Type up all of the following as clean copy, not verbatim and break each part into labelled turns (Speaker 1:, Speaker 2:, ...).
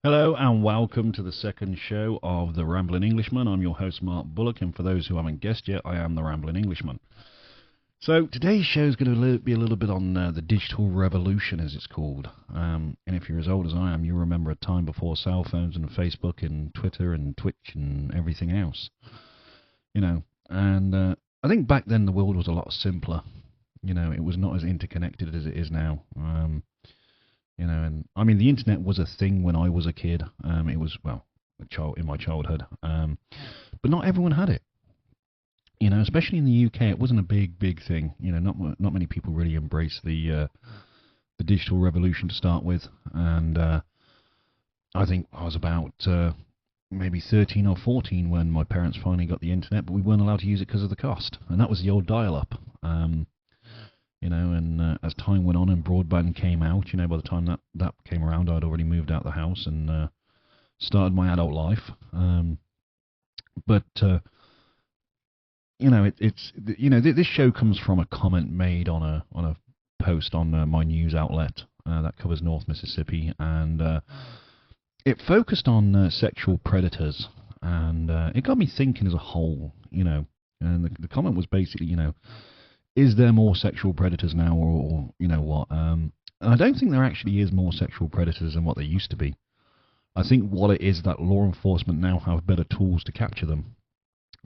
Speaker 1: Hello and welcome to the second show of the Rambling Englishman. I'm your host Mark Bullock, and for those who haven't guessed yet, I am the Rambling Englishman. So today's show is going to be a little bit on the digital revolution, as it's called. And if you're as old as I am, you remember a time before cell phones and Facebook and Twitter and Twitch and everything else. And I think back then the world was a lot simpler. It was not as interconnected as it is now. And I mean, the internet was a thing when I was a kid. It was, well, in my childhood. But not everyone had it. Especially in the UK, it wasn't a big thing. Not many people really embraced the digital revolution to start with. And I think I was about maybe 13 or 14 when my parents finally got the internet, but we weren't allowed to use it because of the cost. And that was the old dial-up. And as time went on and broadband came out, by the time that came around, I'd already moved out of the house and started my adult life. This show comes from a comment made on a post on my news outlet that covers North Mississippi, and it focused on sexual predators, and it got me thinking as a whole. And the comment was basically, is there more sexual predators now, or what? And I don't think there actually is more sexual predators than what there used to be. I think what it is that law enforcement now have better tools to capture them,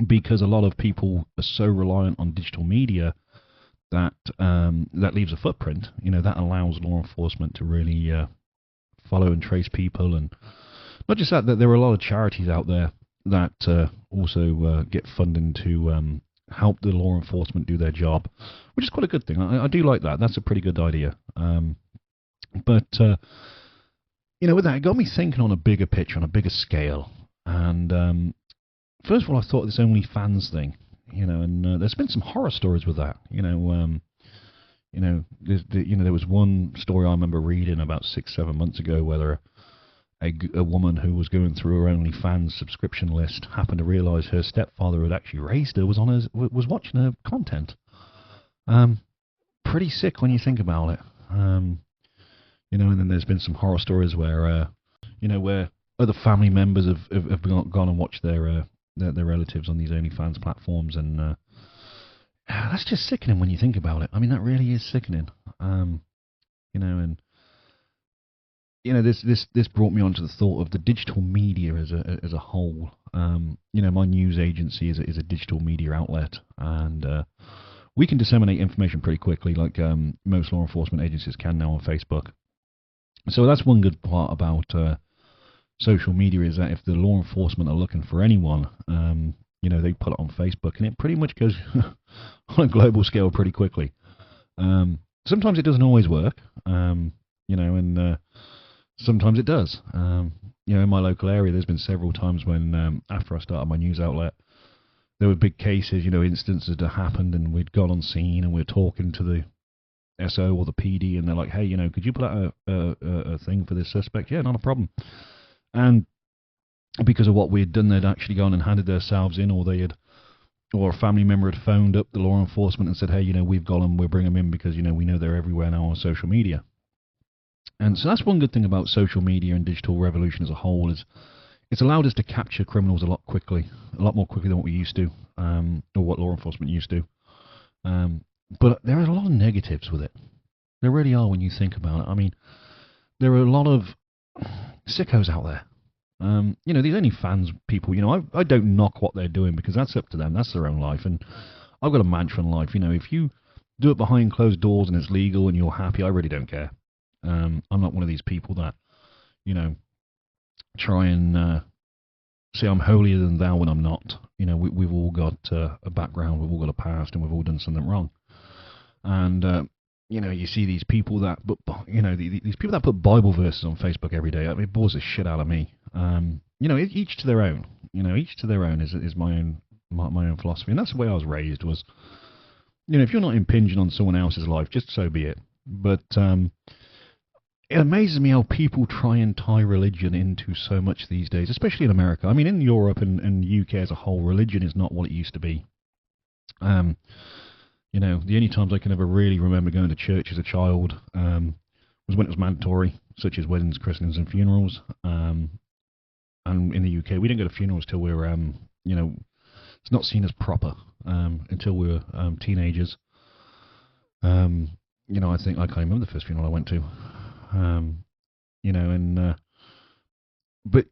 Speaker 1: because a lot of people are so reliant on digital media that that leaves a footprint. That allows law enforcement to really follow and trace people, and not just that there are a lot of charities out there that also get funding to help the law enforcement do their job, which is quite a good thing. I do like that. That's a pretty good idea. With that, it got me thinking on a bigger picture, on a bigger scale. And first of all, I thought this OnlyFans thing, and there's been some horror stories with that. There was one story I remember reading about 6-7 months ago where a woman who was going through her OnlyFans subscription list happened to realise her stepfather had actually raised her, was watching her content. Pretty sick when you think about it. And then there's been some horror stories where where other family members have gone and watched their relatives on these OnlyFans platforms, and that's just sickening when you think about it. I mean, that really is sickening. This brought me onto the thought of the digital media as a whole. My news agency is a digital media outlet, and we can disseminate information pretty quickly, like most law enforcement agencies can now on Facebook. So that's one good part about social media, is that if the law enforcement are looking for anyone, they put it on Facebook, and it pretty much goes on a global scale pretty quickly. Sometimes it doesn't always work, and sometimes it does. In my local area, there's been several times when, after I started my news outlet, there were big cases, instances that happened, and we'd gone on scene and we were talking to the SO or the PD, and they're like, hey, could you put out a thing for this suspect? Yeah, not a problem. And because of what we had done, they'd actually gone and handed themselves in, or a family member had phoned up the law enforcement and said, hey, we've got them, we'll bring them in because, we know they're everywhere now on social media. And so that's one good thing about social media and digital revolution as a whole, is it's allowed us to capture criminals a lot more quickly than what we used to, or what law enforcement used to. But there are a lot of negatives with it. There really are when you think about it. I mean, there are a lot of sickos out there. These OnlyFans people, I don't knock what they're doing, because that's up to them. That's their own life. And I've got a mantra in life. If you do it behind closed doors and it's legal and you're happy, I really don't care. I'm not one of these people that, try and say I'm holier than thou when I'm not. We've all got a background, we've all got a past, and we've all done something wrong. And you see these people that, these people that put Bible verses on Facebook every day. I mean, it bores the shit out of me. Each to their own. Each to their own is my own philosophy, and that's the way I was raised. Was, if you're not impinging on someone else's life, just so be it. But it amazes me how people try and tie religion into so much these days, especially in America. I mean, in Europe and the UK as a whole, religion is not what it used to be. The only times I can ever really remember going to church as a child was when it was mandatory, such as weddings, christenings, and funerals. And in the UK, we didn't go to funerals till we were, it's not seen as proper until we were teenagers. I think I can't remember the first funeral I went to. But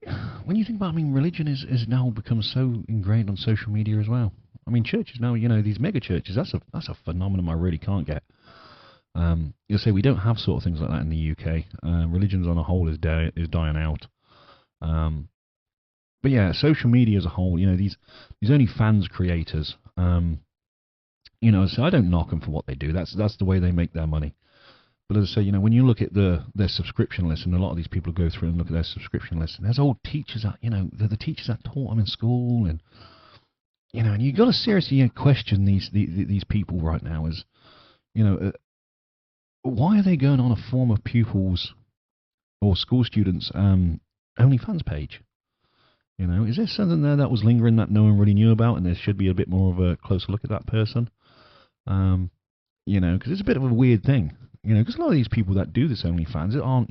Speaker 1: when you think about, religion is now become so ingrained on social media as well. Churches now, these mega churches, that's a phenomenon I really can't get. You'll say we don't have sort of things like that in the UK. Religions on a whole is dying out. But yeah, social media as a whole, these OnlyFans creators, so I don't knock them for what they do. That's the way they make their money. But as I say, when you look at their subscription list, and a lot of these people go through and look at their subscription list, and there's old teachers that, they're the teachers that taught them in school, and and you've got to seriously question these people right now. As why are they going on a former pupils or school students OnlyFans page? Is there something there that was lingering that no one really knew about, and there should be a bit more of a closer look at that person? Because it's a bit of a weird thing. Because a lot of these people that do this OnlyFans aren't,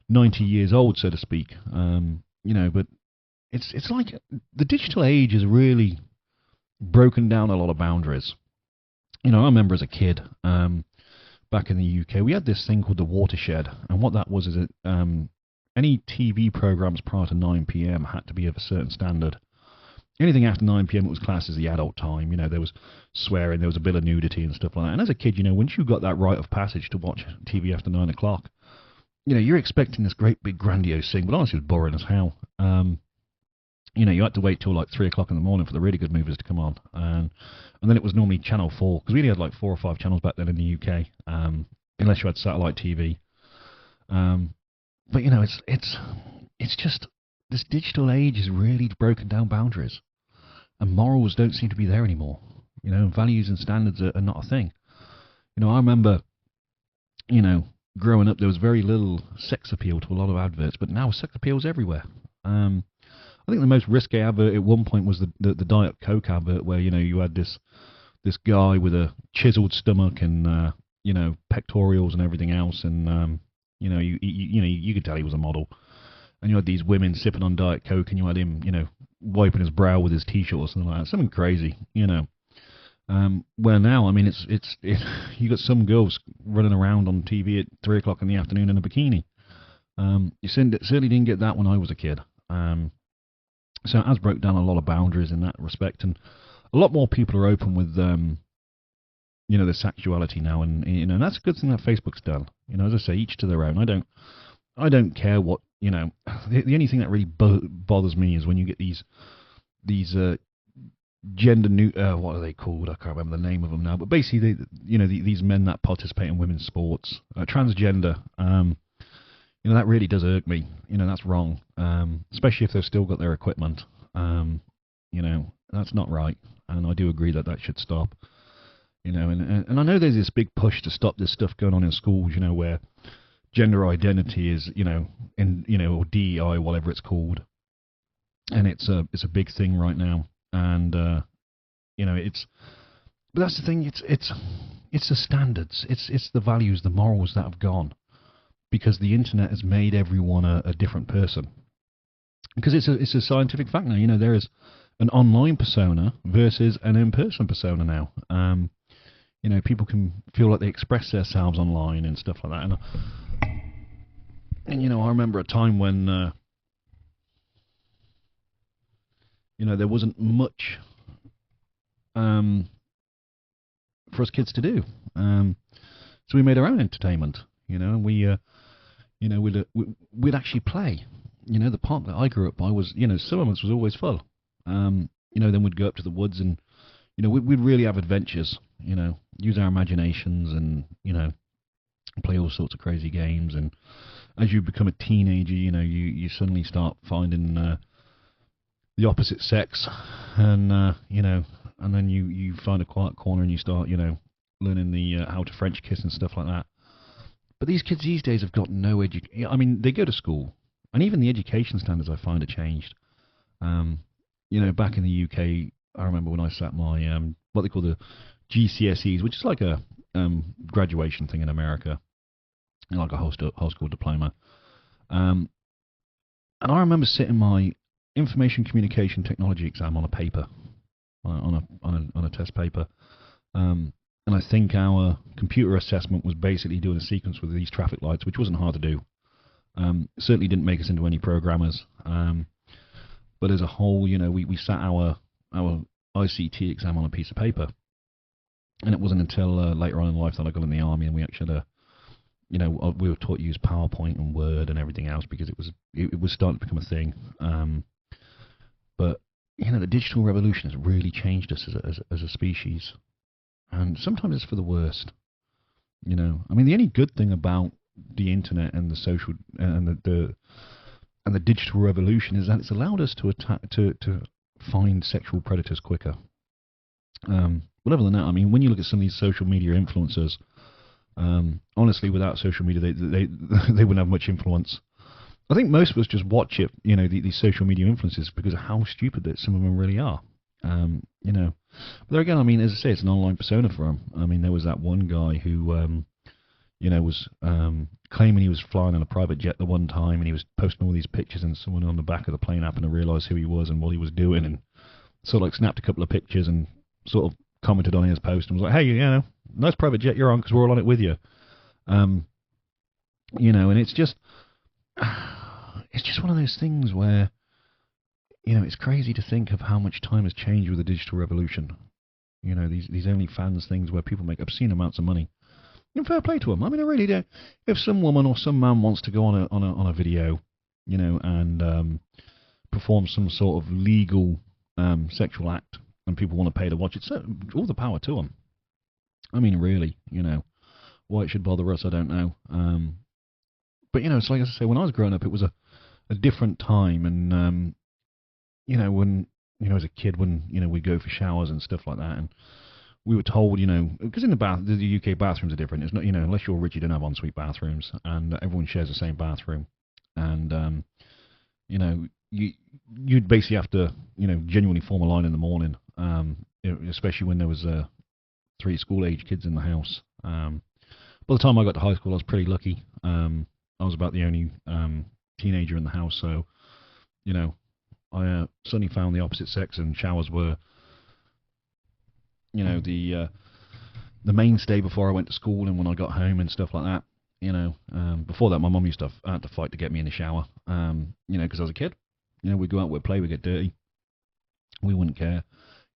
Speaker 1: 90 years old, so to speak. But it's like the digital age has really broken down a lot of boundaries. I remember as a kid, back in the UK, we had this thing called the Watershed, and what that was is that any TV programs prior to 9 p.m. had to be of a certain standard. Anything after 9 p.m. it was classed as the adult time. There was swearing, there was a bit of nudity and stuff like that. And as a kid, once you got that rite of passage to watch TV after 9 o'clock, you're expecting this great big grandiose thing, but honestly it was boring as hell. You had to wait till like 3 o'clock in the morning for the really good movies to come on. And then it was normally Channel 4, because we only had like 4 or 5 channels back then in the UK, unless you had satellite TV. But it's just, this digital age has really broken down boundaries, and morals don't seem to be there anymore. Values and standards are not a thing. I remember, growing up, there was very little sex appeal to a lot of adverts, but now sex appeal is everywhere. I think the most risque advert at one point was the Diet Coke advert, where you had this guy with a chiseled stomach and pectorials and everything else, and you could tell he was a model. And you had these women sipping on Diet Coke, and you had him, wiping his brow with his T-shirt or something like that. Something crazy, Where now, you got some girls running around on TV at 3 o'clock in the afternoon in a bikini. You certainly didn't get that when I was a kid. So it has broke down a lot of boundaries in that respect, and a lot more people are open with, their sexuality now, and and that's a good thing that Facebook's done. As I say, each to their own. I don't care what. The only thing that really bothers me is when you get these gender new, what are they called? I can't remember the name of them now. But basically, these men that participate in women's sports, transgender. That really does irk me. That's wrong. Especially if they've still got their equipment. That's not right. And I do agree that should stop. And I know there's this big push to stop this stuff going on in schools. Where gender identity is, or DEI, whatever it's called, and it's a big thing right now. And but that's the thing. It's the standards. It's the values, the morals that have gone, because the internet has made everyone a different person. Because it's a scientific fact now. There is an online persona versus an in-person persona now. People can feel like they express themselves online and stuff like that. And I remember a time when, there wasn't much for us kids to do. So we made our own entertainment. We'd actually play. The park that I grew up by was, summer months was always full. Then we'd go up to the woods and, we'd really have adventures. Use our imaginations and, play all sorts of crazy games. And as you become a teenager, you suddenly start finding the opposite sex, and and then you find a quiet corner and you start, learning the how to French kiss and stuff like that. But these kids these days have got no education. They go to school, and even the education standards I find are changed. Back in the UK, I remember when I sat my what they call the GCSEs, which is like a graduation thing in America. like a whole school diploma. Um, and I remember sitting my information communication technology exam on a paper, on a test paper. And I think our computer assessment was basically doing a sequence with these traffic lights, which wasn't hard to do. Certainly didn't make us into any programmers. But as a whole, we sat our ICT exam on a piece of paper. And it wasn't until later on in life that I got in the army and we actually we were taught to use PowerPoint and Word and everything else because it was starting to become a thing. But the digital revolution has really changed us as a species, and sometimes it's for the worst. I mean, the only good thing about the internet and the social and the digital revolution is that it's allowed us to find sexual predators quicker. But other than that, I mean, when you look at some of these social media influencers, honestly, without social media, they wouldn't have much influence. I think most of us just watch it, these social media influencers because of how stupid that some of them really are. But there again, I mean, as I say, it's an online persona for them. I mean, there was that one guy who, was claiming he was flying on a private jet the one time, and he was posting all these pictures, and someone on the back of the plane happened to realise who he was and what he was doing, and sort of like snapped a couple of pictures and sort of commented on his post and was like, hey, nice private jet you're on because we're all on it with you. And it's just one of those things where, it's crazy to think of how much time has changed with the digital revolution. These OnlyFans things where people make obscene amounts of money. And fair play to them. I mean, I really do. If some woman or some man wants to go on a video, and perform some sort of legal sexual act, and people want to pay to watch it, so all the power to them. I mean, really, why it should bother us, I don't know. But it's like I say, when I was growing up, it was a different time, and when as a kid, when we'd go for showers and stuff like that, and we were told, because in the UK bathrooms are different. It's not, unless you're rich, you don't have ensuite bathrooms, and everyone shares the same bathroom, and you'd basically have to, genuinely form a line in the morning, especially when there was 3 school-age kids in the house. By the time I got to high school, I was pretty lucky. I was about the only teenager in the house, so I suddenly found the opposite sex, and showers were, the mainstay before I went to school and when I got home and stuff like that. Before that, my mum used to have to fight to get me in the shower, because I was a kid. We'd go out, we'd play, we'd get dirty. We wouldn't care,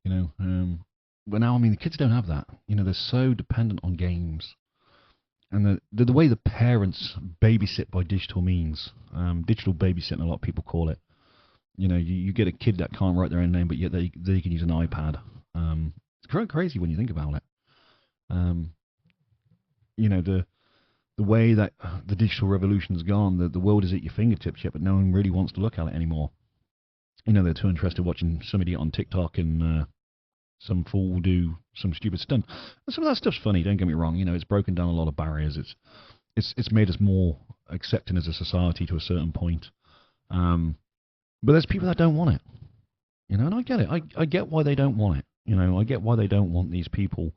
Speaker 1: But now, I mean, the kids don't have that. They're so dependent on games. And the way the parents babysit by digital means, digital babysitting, a lot of people call it. You get a kid that can't write their own name, but yet they can use an iPad. It's quite crazy when you think about it. The way that the digital revolution's gone, the world is at your fingertips yet, but no one really wants to look at it anymore. They're too interested watching somebody on TikTok and some fool do some stupid stunt. And some of that stuff's funny, don't get me wrong. It's broken down a lot of barriers. It's made us more accepting as a society to a certain point. But there's people that don't want it. And I get it. I get why they don't want it. I get why they don't want these people,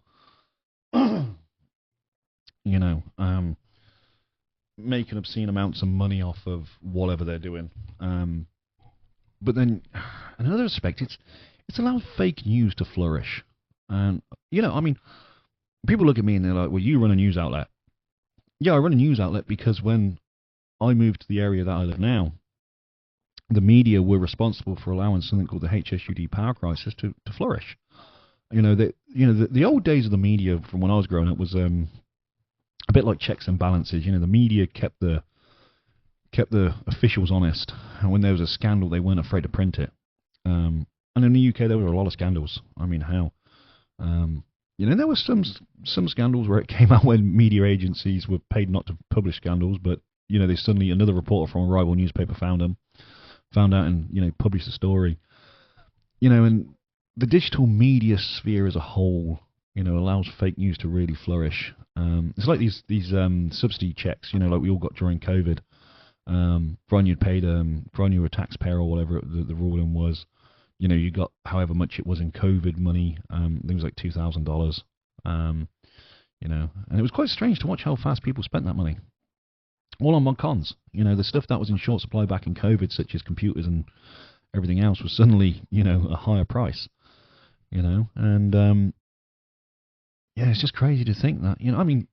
Speaker 1: making obscene amounts of money off of whatever they're doing. But then, in another respect, it's allowed fake news to flourish. And, I mean, people look at me and they're like, well, you run a news outlet. Yeah, I run a news outlet because when I moved to the area that I live now, the media were responsible for allowing something called the HSUD power crisis to flourish. The old days of the media from when I was growing up was a bit like checks and balances. The media kept the officials honest, and when there was a scandal, they weren't afraid to print it. And in the UK, there were a lot of scandals. I mean, how? There were some scandals where it came out when media agencies were paid not to publish scandals, but they suddenly, another reporter from a rival newspaper found out and published the story. And the digital media sphere as a whole, allows fake news to really flourish. It's like these subsidy checks, like we all got during COVID. For when you'd paid, for when you were a taxpayer or whatever the ruling was, you got however much it was in COVID money. I think it was like $2,000. And it was quite strange to watch how fast people spent that money. all on mod cons. The stuff that was in short supply back in COVID, such as computers and everything else, was suddenly, a higher price. And yeah, it's just crazy to think that. I mean,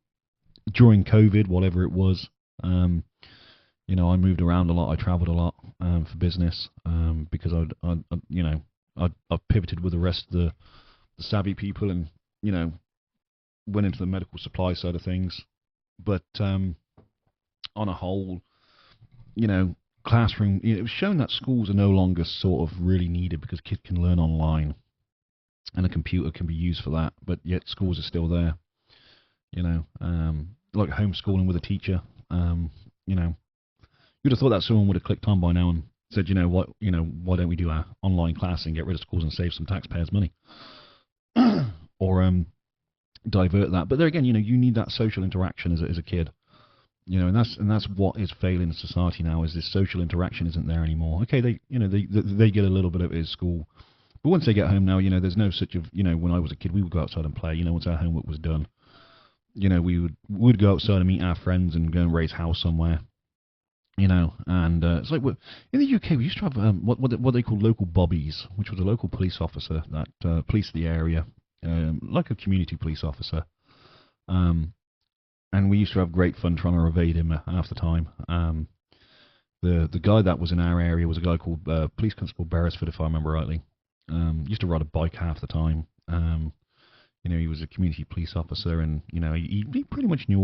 Speaker 1: during COVID, whatever it was, I moved around a lot. I travelled a lot for business because I'd pivoted with the rest of the savvy people, and went into the medical supply side of things. But on a whole, classroom, it was shown that schools are no longer sort of really needed because kids can learn online and a computer can be used for that. But yet schools are still there. Like homeschooling with a teacher. You'd have thought that someone would have clicked on by now and said, what, why don't we do our online class and get rid of schools and save some taxpayers' money, or divert that. But there again, you need that social interaction as a kid, and that's what is failing in society now, is this social interaction isn't there anymore. Okay, they get a little bit of it at school, but once they get home now, there's no such of, when I was a kid, we would go outside and play. Once our homework was done, we would go outside and meet our friends and go and raise house somewhere. And it's like in the UK we used to have what they call local bobbies, which was a local police officer that policed the area, like a community police officer. And we used to have great fun trying to evade him half the time. The guy that was in our area was a guy called Police Constable Beresford, if I remember rightly. Used to ride a bike half the time. He was a community police officer, and he pretty much knew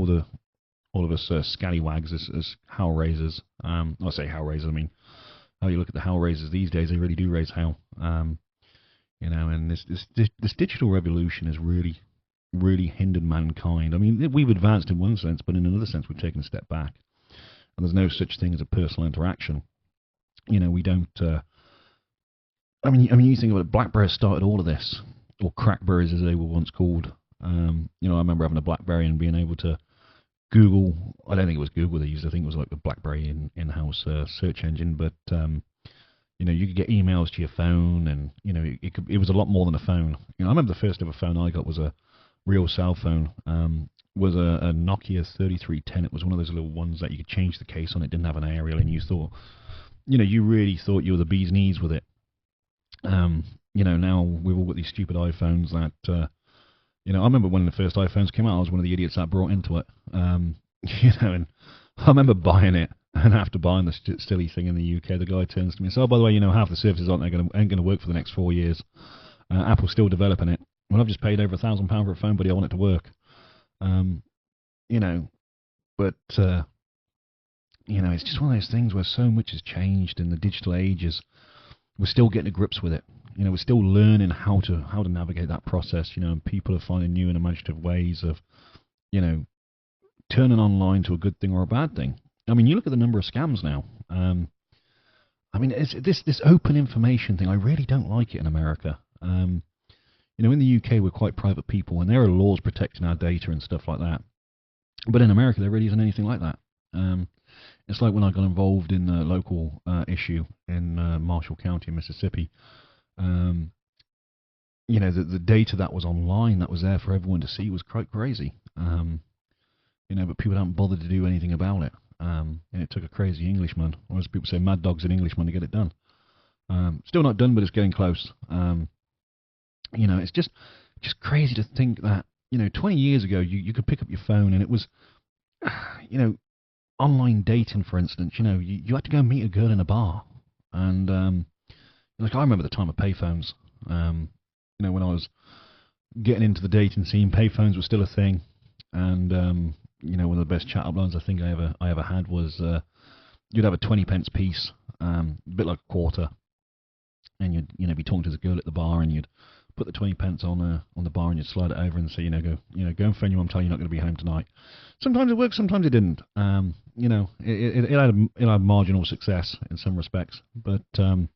Speaker 1: all of us scallywags as hellraisers. I say hellraisers, I mean, how you look at the hellraisers these days, they really do raise hell. And this digital revolution has really, really hindered mankind. I mean, we've advanced in one sense, but in another sense, we've taken a step back. And there's no such thing as a personal interaction. We don't. I mean, you think about it, BlackBerry started all of this, or Crackberries as they were once called. I remember having a BlackBerry and being able to Google. I don't think it was Google they used. I think it was like the BlackBerry in-house search engine. But you could get emails to your phone, and it was a lot more than a phone. I remember the first ever phone I got was a real cell phone. Was a Nokia 3310. It was one of those little ones that you could change the case on. It didn't have an aerial, and you thought, you really thought you were the bee's knees with it. Now we've all got these stupid iPhones that. I remember when the first iPhones came out, I was one of the idiots that brought into it. And I remember buying it, and after buying the silly thing in the UK, the guy turns to me and says, "Oh, by the way, half the services ain't going to work for the next 4 years. Apple's still developing it. Well, I've just paid over £1,000 for a phone, buddy. I want it to work." But it's just one of those things where so much has changed in the digital ages. We're still getting to grips with it. We're still learning how to navigate that process. And people are finding new and imaginative ways of, turning online to a good thing or a bad thing. I mean, you look at the number of scams now. I mean, it's this open information thing. I really don't like it in America. In the UK we're quite private people, and there are laws protecting our data and stuff like that. But in America there really isn't anything like that. It's like when I got involved in the local issue in Marshall County, Mississippi. The data that was online, that was there for everyone to see, was quite crazy. But people don't bother to do anything about it. And it took a crazy Englishman, or as people say, mad dogs and Englishman, to get it done. Still not done, but it's getting close. It's just crazy to think that 20 years ago you could pick up your phone and it was, online dating, for instance. You had to go and meet a girl in a bar, and I remember the time of payphones. When I was getting into the dating scene, payphones were still a thing, and one of the best chat-up lines I think I ever had was you'd have a 20p piece, a bit like a quarter, and you'd be talking to the girl at the bar, and you'd put the 20p on the bar, and you'd slide it over and say, go and phone your mum, tell you you're not going to be home tonight. Sometimes it worked, sometimes it didn't. It had marginal success in some respects, but now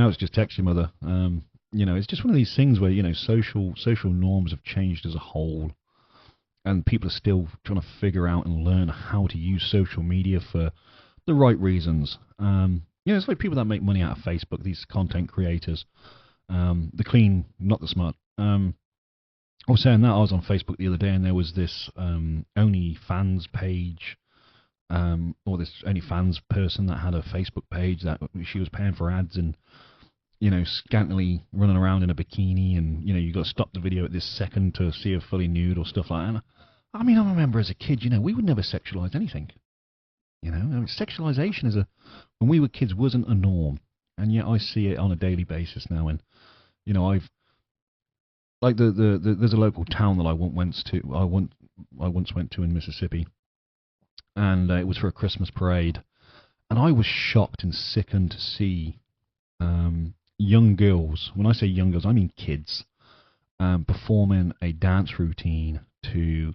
Speaker 1: it's just text your mother. It's just one of these things where social norms have changed as a whole, and people are still trying to figure out and learn how to use social media for the right reasons. It's like people that make money out of Facebook, these content creators, the clean, not the smart. I was saying that I was on Facebook the other day, and there was this OnlyFans page or this OnlyFans person that had a Facebook page that she was paying for ads and, scantily running around in a bikini, and, you got to stop the video at this second to see her fully nude or stuff like that. And, I remember as a kid, we would never sexualize anything. Sexualization when we were kids, wasn't a norm, and yet I see it on a daily basis now. And I've like there's a local town that I once went to in Mississippi, and it was for a Christmas parade, and I was shocked and sickened to see young girls. When I say young girls, I mean kids, performing a dance routine to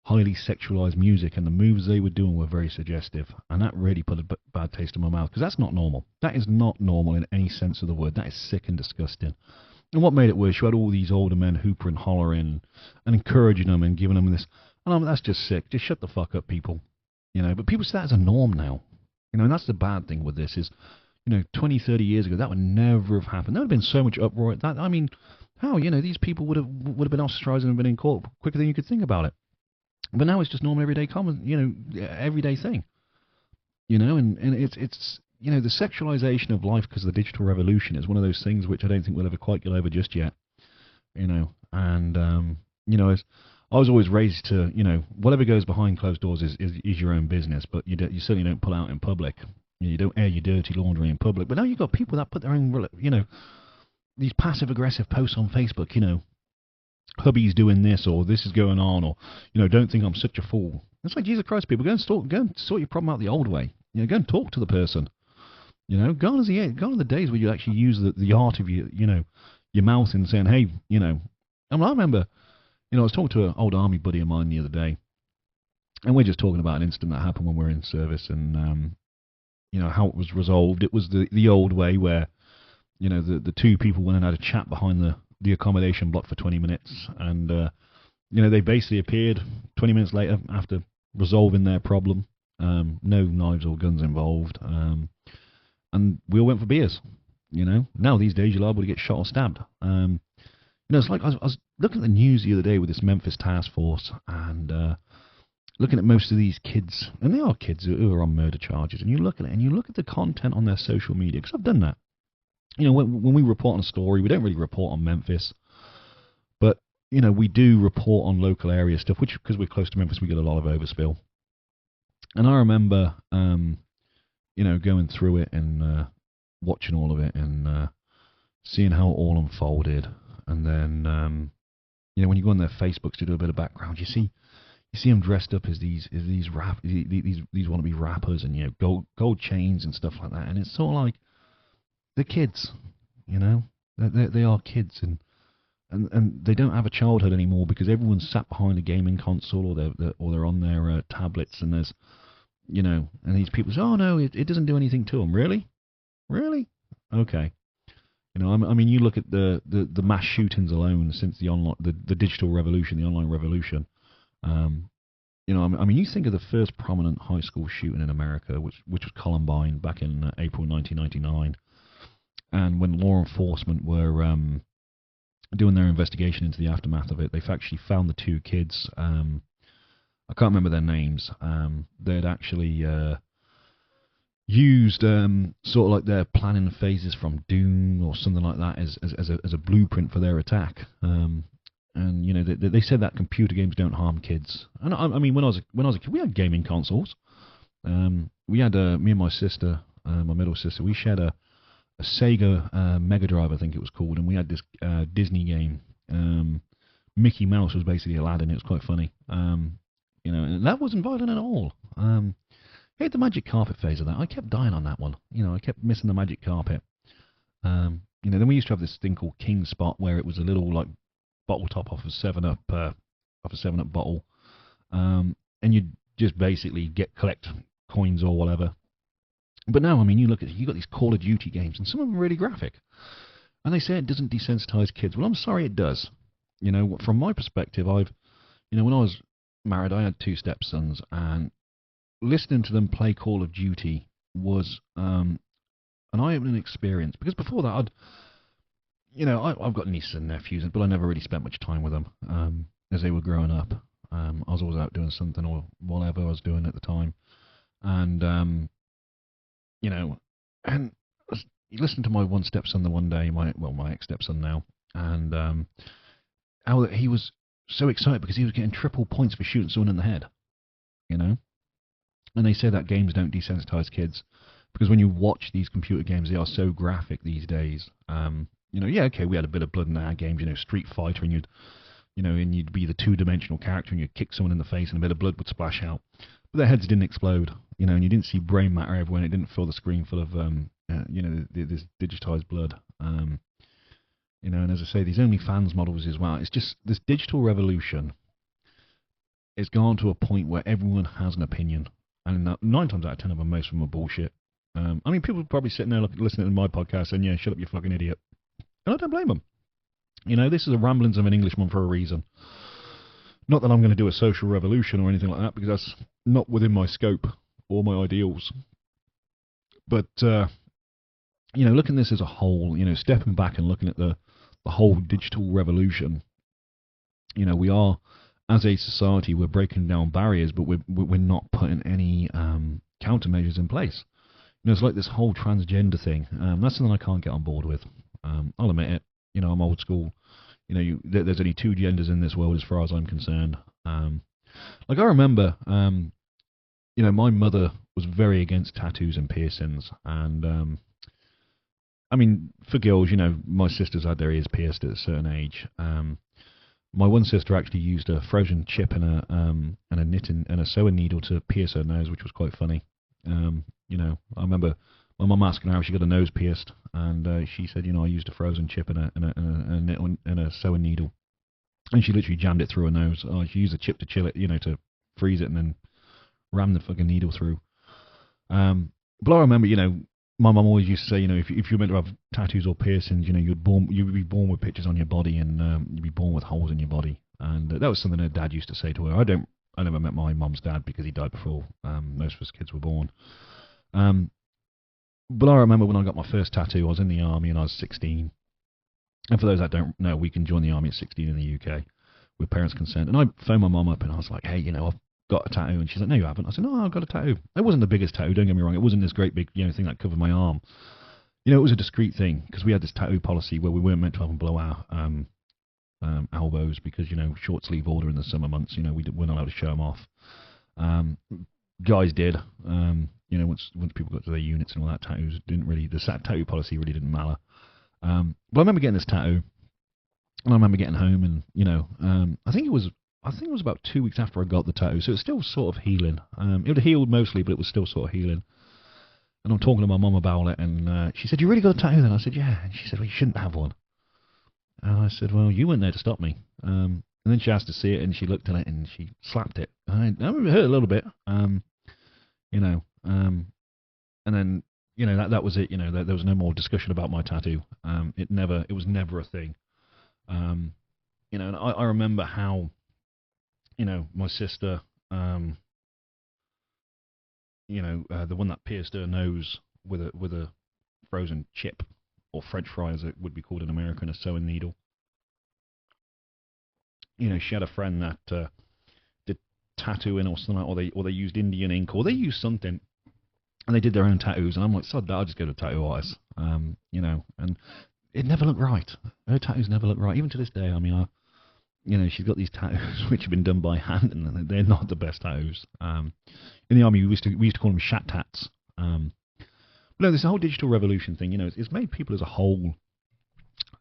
Speaker 1: highly sexualized music, and the moves they were doing were very suggestive, and that really put a bad taste in my mouth, because that's not normal. That is not normal in any sense of the word. That is sick and disgusting. And what made it worse, you had all these older men hooper and hollering and encouraging them and giving them this. And that's just sick. Just shut the fuck up, people. But people see that as a norm now. And that's the bad thing with this is, 20, 30 years ago, that would never have happened. There would have been so much uproar. How? These people would have been ostracized and been in court quicker than you could think about it. But now it's just normal, everyday, common, everyday thing. And it's the sexualization of life because of the digital revolution is one of those things which I don't think we'll ever quite get over just yet. And I was always raised to, whatever goes behind closed doors is your own business, but you certainly don't pull out in public. You don't air your dirty laundry in public. But now you've got people that put their own, these passive aggressive posts on Facebook, hubby's doing this, or this is going on, or, don't think I'm such a fool. It's like, Jesus Christ, people, go and sort your problem out the old way. Go and talk to the person. Gone are the days where you actually use the art of your mouth and saying, hey, I remember, I was talking to an old army buddy of mine the other day, and we're just talking about an incident that happened when we were in service, and, how it was resolved. It was the old way where, the two people went and had a chat behind the accommodation block for 20 minutes, and, they basically appeared 20 minutes later after resolving their problem. No knives or guns involved, and we all went for beers. Now these days you're liable to get shot or stabbed. It's like I was looking at the news the other day with this Memphis task force, and looking at most of these kids, and they are kids who are on murder charges, and you look at it, and you look at the content on their social media, because I've done that. When we report on a story, we don't really report on Memphis, but, we do report on local area stuff, which, because we're close to Memphis, we get a lot of overspill. And I remember, going through it and watching all of it and seeing how it all unfolded. And then, when you go on their Facebooks to do a bit of background, you see them dressed up as these wannabe rappers, and gold chains and stuff like that. And it's sort of like they're kids, they are kids, and they don't have a childhood anymore because everyone's sat behind a gaming console, or they're on their tablets, and there's and these people say, oh no, it doesn't do anything to them. Really? Okay. You look at the mass shootings alone since the digital revolution, the online revolution. You think of the first prominent high school shooting in America, which was Columbine back in April 1999, and when law enforcement were doing their investigation into the aftermath of it, they've actually found the two kids. I can't remember their names. They'd actually used sort of like their planning phases from Doom or something like that as a blueprint for their attack. And they said that computer games don't harm kids. And when I was a kid, we had gaming consoles. We had me and my sister, my middle sister, we shared a Sega Mega Drive, I think it was called, and we had this Disney game. Mickey Mouse was basically Aladdin. It was quite funny. And that wasn't violent at all. I hate the magic carpet phase of that. I kept dying on that one. I kept missing the magic carpet. Then we used to have this thing called King Spot, where it was a little like bottle top off a 7-Up bottle, and you'd just basically collect coins or whatever. But now, you got these Call of Duty games, and some of them are really graphic, and they say it doesn't desensitize kids. Well, I'm sorry, it does. From my perspective, when I was married, I had two stepsons, and listening to them play Call of Duty was an eye-opening experience, because before that, I've got nieces and nephews, but I never really spent much time with them as they were growing up. I was always out doing something or whatever I was doing at the time. And you know, and you listen to my one stepson the one day, my ex stepson now, and how he was so excited because he was getting triple points for shooting someone in the head. You know, and they say that games don't desensitize kids because when you watch these computer games, they are so graphic these days. Yeah, okay, we had a bit of blood in our games, Street Fighter, and you'd be the two-dimensional character, and you'd kick someone in the face, and a bit of blood would splash out. But their heads didn't explode, and you didn't see brain matter everywhere, and it didn't fill the screen full of, this digitized blood. And as I say, these OnlyFans models as well. It's just this digital revolution. It's gone to a point where everyone has an opinion, and 9 times out of 10 of them, most of them are bullshit. People are probably sitting there listening to my podcast saying, "Yeah, shut up, you fucking idiot." And I don't blame them. This is a ramblings of an Englishman for a reason. Not that I'm going to do a social revolution or anything like that, because that's not within my scope or my ideals. But, looking at this as a whole, stepping back and looking at the whole digital revolution, we are, as a society, we're breaking down barriers, but we're not putting any countermeasures in place. It's like this whole transgender thing. That's something I can't get on board with. I'll admit it. I'm old school. There's only 2 genders in this world as far as I'm concerned. I remember, my mother was very against tattoos and piercings. And, for girls, my sisters had their ears pierced at a certain age. My one sister actually used a frozen chip and a sewing needle to pierce her nose, which was quite funny. I remember my mum asking her how she got her nose pierced, and she said, I used a frozen chip and a sewing needle, and she literally jammed it through her nose. She used a chip to chill it, to freeze it, and then ram the fucking needle through. But I remember, my mum always used to say, if you're meant to have tattoos or piercings, you'd be born with pictures on your body, and you'd be born with holes in your body. And that was something her dad used to say to her. I never met my mum's dad because he died before most of us kids were born. But I remember when I got my first tattoo, I was in the army and I was 16. And for those that don't know, we can join the army at 16 in the UK with parents' consent. And I phoned my mum up and I was like, "Hey, I've got a tattoo." And she's like, "No, you haven't." I said, "No, I've got a tattoo." It wasn't the biggest tattoo, don't get me wrong. It wasn't this great big thing that covered my arm. It was a discreet thing because we had this tattoo policy where we weren't meant to have them below our elbows because, short sleeve order in the summer months, we weren't allowed to show them off. Guys did. Once people got to their units and all that, tattoos didn't really. The tattoo policy really didn't matter. But I remember getting this tattoo, and I remember getting home, and I think it was about 2 weeks after I got the tattoo, so it's still sort of healing. It had healed mostly, but it was still sort of healing. And I'm talking to my mum about it, and she said, "You really got a tattoo then?" I said, "Yeah." And she said, "Well, you shouldn't have one." And I said, "Well, you weren't there to stop me." And then she asked to see it, and she looked at it, and she slapped it. And I remember it hurt a little bit, and then, that was it. There was no more discussion about my tattoo. It was never a thing. And I remember how, my sister, the one that pierced her nose with a frozen chip, or French fry as it would be called in America, and a sewing needle. She had a friend that did tattooing or something, or they used Indian ink, or they used something, and they did their own tattoos. And I'm like, sod that, I'll just go to a tattoo artist. And it never looked right. Her tattoos never looked right, even to this day. She's got these tattoos which have been done by hand, and they're not the best tattoos. In the army, we used to call them shat tats. But no, this whole digital revolution thing, it's made people as a whole.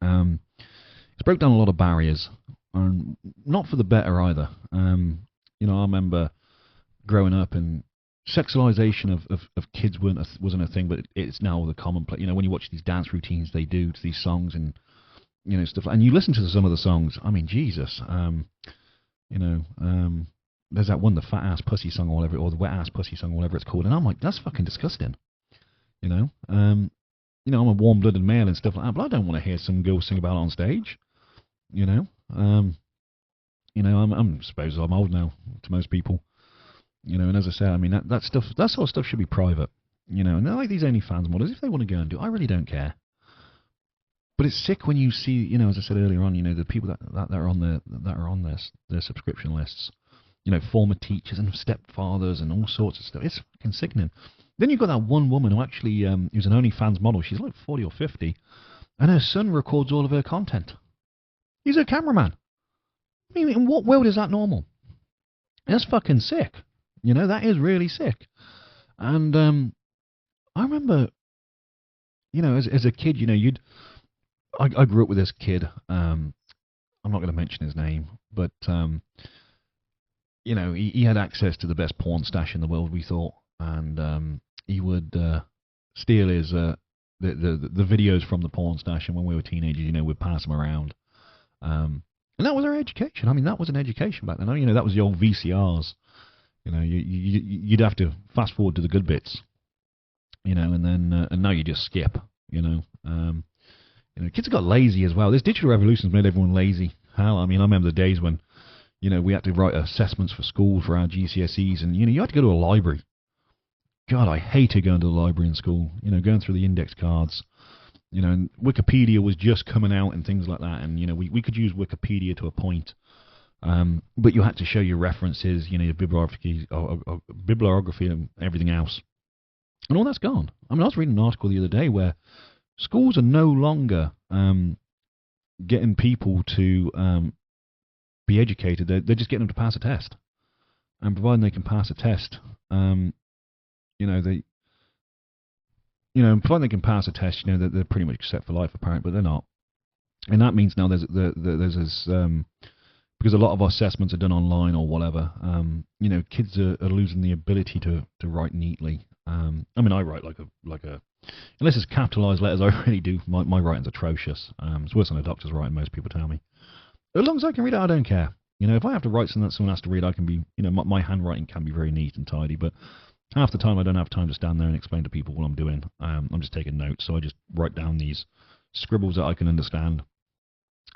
Speaker 1: It's broke down a lot of barriers, and not for the better either. I remember growing up, and sexualization of kids wasn't a thing, but it's now the commonplace. When you watch these dance routines they do to these songs, and stuff, and you listen to some of the songs. I mean, Jesus, there's that one, the fat ass pussy song or whatever, or the wet ass pussy song or whatever it's called, and I'm like, that's fucking disgusting. I'm a warm-blooded male and stuff like that, but I don't want to hear some girl sing about it on stage. I suppose I'm old now to most people. And as I say, I mean that stuff, that sort of stuff should be private. And they're like these OnlyFans models, if they want to go and do it, I really don't care. But it's sick when you see, as I said earlier on, the people that are on their subscription lists, former teachers and stepfathers and all sorts of stuff. It's fucking sickening. Then you've got that one woman who actually who's an OnlyFans model. She's like 40 or 50, and her son records all of her content. He's a cameraman. I mean, in what world is that normal? That's fucking sick. That is really sick. And I remember, as a kid, I grew up with this kid. I'm not going to mention his name, but he had access to the best porn stash in the world, we thought, and he would steal his the videos from the porn stash, and when we were teenagers, we'd pass them around. And that was our education. I mean, that was an education back then. That was the old VCRs. You'd have to fast forward to the good bits, and then and now you just skip. Kids have got lazy as well. This digital revolution's made everyone lazy. Hell, I remember the days when, we had to write assessments for school for our GCSEs, and you had to go to a library. God, I hated going to the library in school. Going through the index cards. And Wikipedia was just coming out and things like that, and we could use Wikipedia to a point. But you had to show your references, your bibliography and everything else. And all that's gone. I was reading an article the other day where schools are no longer getting people to be educated. They're just getting them to pass a test. And providing they can pass a test, providing they can pass a test, they're pretty much set for life, apparently, but they're not. And that means now there's this, because a lot of our assessments are done online or whatever, kids are losing the ability to write neatly. I write like a unless it's capitalized letters, I really do. My writing's atrocious. It's worse than a doctor's writing, most people tell me. As long as I can read it, I don't care. If I have to write something that someone has to read, I can be, my handwriting can be very neat and tidy, but half the time I don't have time to stand there and explain to people what I'm doing. I'm just taking notes, so I just write down these scribbles that I can understand.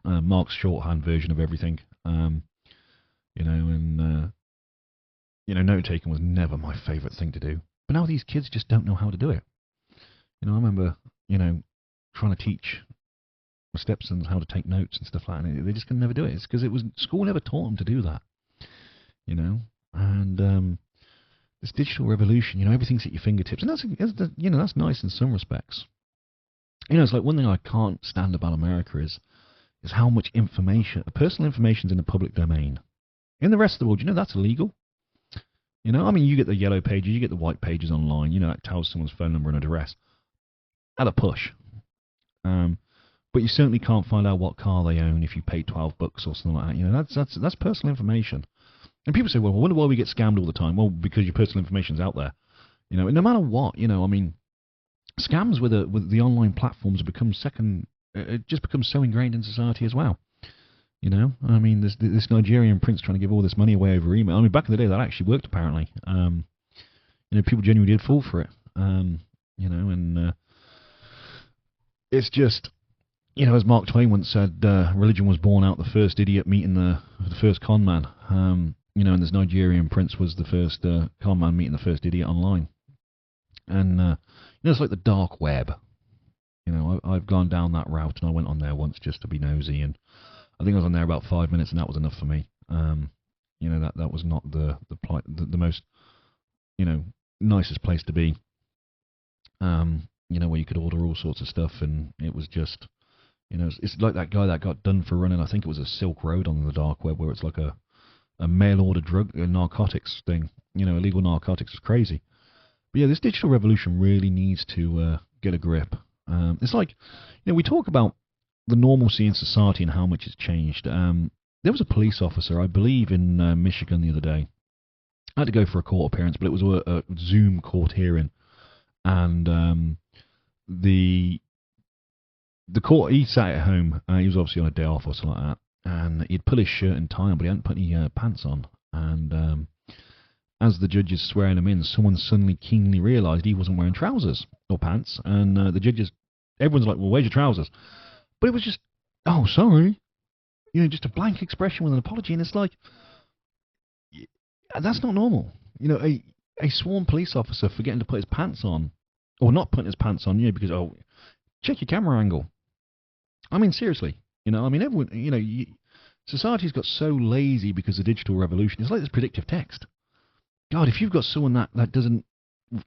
Speaker 1: Mark's shorthand version of everything. Note taking was never my favourite thing to do. But now these kids just don't know how to do it. I remember, trying to teach my stepsons how to take notes and stuff like that. They just could never do it. It's because school never taught them to do that. And this digital revolution, everything's at your fingertips, and that's nice in some respects. It's like one thing I can't stand about America is how much personal information's in the public domain. In the rest of the world, that's illegal. You get the yellow pages, you get the white pages online, that tells someone's phone number and address at a push. But you certainly can't find out what car they own if you pay $12 or something like that. That's personal information. And people say, well, I wonder why we get scammed all the time. Well, because your personal information's out there. And no matter what, scams with the online platforms have become it just becomes so ingrained in society as well. This Nigerian prince trying to give all this money away over email. Back in the day, that actually worked, apparently. People genuinely did fall for it. It's just, as Mark Twain once said, religion was born out the first idiot meeting the first con man. And this Nigerian prince was the first con man meeting the first idiot online. And, it's like the dark web. I've gone down that route, and I went on there once just to be nosy, and I think I was on there about 5 minutes, and that was enough for me. That was not the most, nicest place to be. Where you could order all sorts of stuff, and it was just, it's like that guy that got done for running, I think it was a Silk Road on the dark web, where it's like a mail order narcotics thing. Illegal narcotics is crazy. But yeah, this digital revolution really needs to get a grip. It's like, we talk about the normalcy in society and how much it's changed. There was a police officer, I believe, in Michigan the other day. I had to go for a court appearance, but it was a Zoom court hearing. And the court, he sat at home. He was obviously on a day off or something like that. And he'd put his shirt and tie on, but he hadn't put any pants on. And as the judge is swearing him in, someone suddenly keenly realised he wasn't wearing trousers or pants. And the judges, everyone's like, well, where's your trousers? But it was just, oh, sorry. Just a blank expression with an apology. And it's like, that's not normal. A sworn police officer forgetting to put his pants on, or not putting his pants on, because, check your camera angle. Seriously. Everyone, Society's got so lazy because of the digital revolution. It's like this predictive text. God, if you've got someone that doesn't